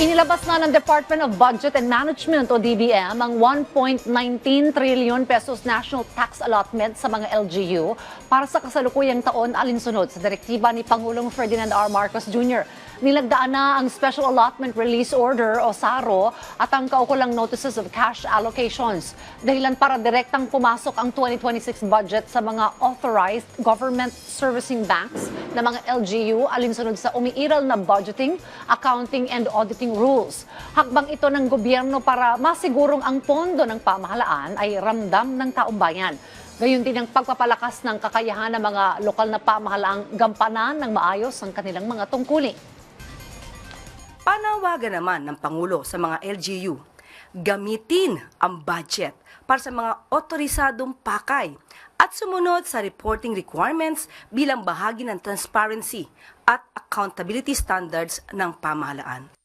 Inilabas na ng Department of Budget and Management o DBM ang 1.19 trillion pesos national tax allotment sa mga LGU para sa kasalukuyang taon alinsunod sa direktiba ni Pangulong Ferdinand R. Marcos Jr. Nilagdaan na ang Special Allotment Release Order o SARO at ang kaukulang Notices of Cash Allocations. Dahilan para direktang pumasok ang 2026 budget sa mga authorized government servicing banks na mga LGU alinsunod sa umiiral na budgeting, accounting and auditing rules. Hakbang ito ng gobyerno para masigurong ang pondo ng pamahalaan ay ramdam ng taong bayan. Gayon din ang pagpapalakas ng kakayahan ng mga lokal na pamahalaang gampanan ng maayos ang kanilang mga tungkulin. Panawagan naman ng Pangulo sa mga LGU, gamitin ang budget para sa mga otorisadong pakay at sumunod sa reporting requirements bilang bahagi ng transparency at accountability standards ng pamahalaan.